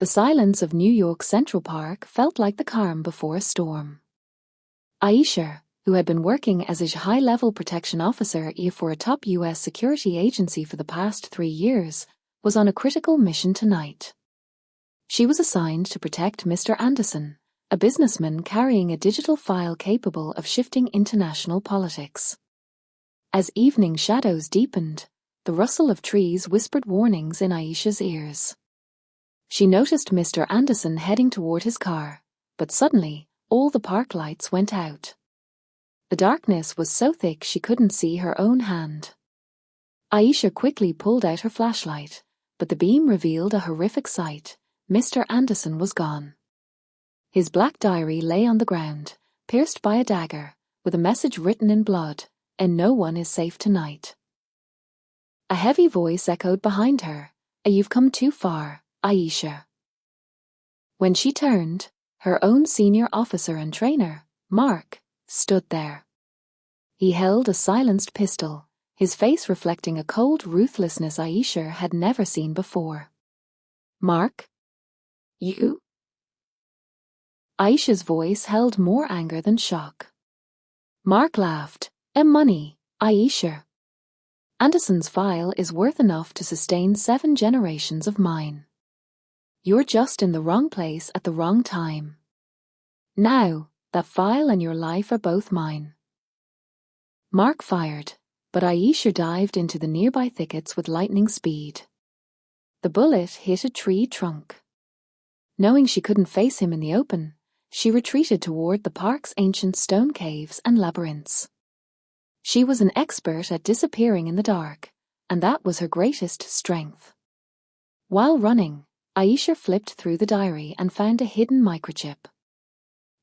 The silence of New York Central Park felt like the calm before a storm. Ayesha, who had been working as a high-level protection officer for a top U.S. security agency for the past 3 years, was on a critical mission tonight. She was assigned to protect Mr. Anderson, a businessman carrying a digital file capable of shifting international politics. As evening shadows deepened, the rustle of trees whispered warnings in Ayesha's ears. She noticed Mr. Anderson heading toward his car, but suddenly, all the park lights went out. The darkness was so thick she couldn't see her own hand. Ayesha quickly pulled out her flashlight, but the beam revealed a horrific sight. Mr. Anderson was gone. His black diary lay on the ground, pierced by a dagger, with a message written in blood, "And no one is safe tonight." A heavy voice echoed behind her, "You've come too far, Ayesha." When she turned, her own senior officer and trainer, Mark, stood there. He held a silenced pistol, his face reflecting a cold ruthlessness Ayesha had never seen before. "Mark? You?" Ayesha's voice held more anger than shock. Mark laughed. "Money, Ayesha. Anderson's file is worth enough to sustain 7 generations of mine. You're just in the wrong place at the wrong time. Now, that file and your life are both mine." Mark fired, but Ayesha dived into the nearby thickets with lightning speed. The bullet hit a tree trunk. Knowing she couldn't face him in the open, she retreated toward the park's ancient stone caves and labyrinths. She was an expert at disappearing in the dark, and that was her greatest strength. While running, Ayesha flipped through the diary and found a hidden microchip.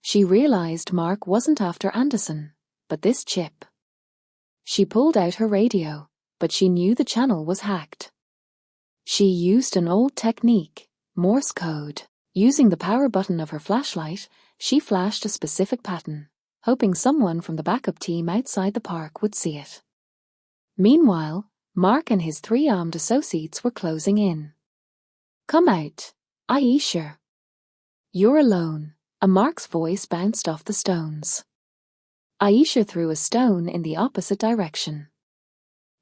She realized Mark wasn't after Anderson, but this chip. She pulled out her radio, but she knew the channel was hacked. She used an old technique, Morse code. Using the power button of her flashlight, she flashed a specific pattern, hoping someone from the backup team outside the park would see it. Meanwhile, Mark and his 3 armed associates were closing in. "Come out, Ayesha. You're alone," Mark's voice bounced off the stones. Ayesha threw a stone in the opposite direction.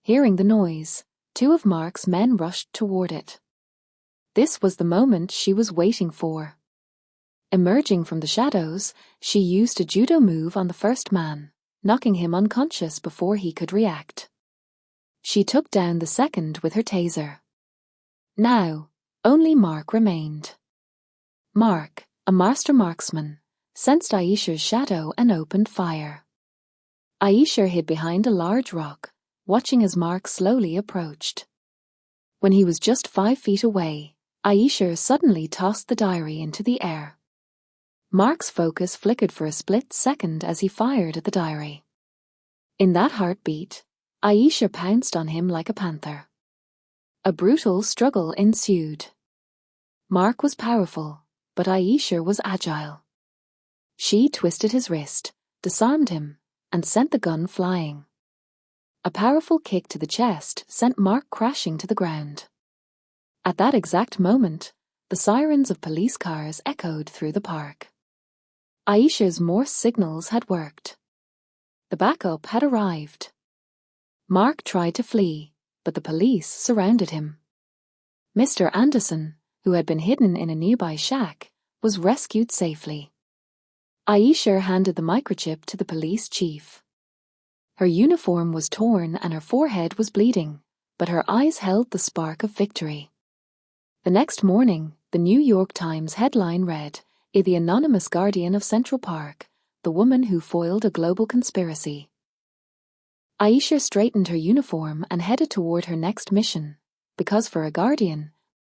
Hearing the noise, 2 of Mark's men rushed toward it. This was the moment she was waiting for. Emerging from the shadows, she used a judo move on the first man, knocking him unconscious before he could react. She took down the second with her taser. Now, only Mark remained. Mark, a master marksman, sensed Ayesha's shadow and opened fire. Ayesha hid behind a large rock, watching as Mark slowly approached. When he was just 5 feet away, Ayesha suddenly tossed the diary into the air. Mark's focus flickered for a split second as he fired at the diary. In that heartbeat, Ayesha pounced on him like a panther. A brutal struggle ensued. Mark was powerful, but Ayesha was agile. She twisted his wrist, disarmed him, and sent the gun flying. A powerful kick to the chest sent Mark crashing to the ground. At that exact moment, the sirens of police cars echoed through the park. Ayesha's Morse signals had worked. The backup had arrived. Mark tried to flee, but the police surrounded him. Mr. Anderson, who had been hidden in a nearby shack, was rescued safely. Ayesha handed the microchip to the police chief. Her uniform was torn and her forehead was bleeding, but her eyes held the spark of victory. The next morning, the New York Times headline read, "The anonymous guardian of Central Park, the woman who foiled a global conspiracy." Ayesha straightened her uniform and headed toward her next mission, because for a guardian,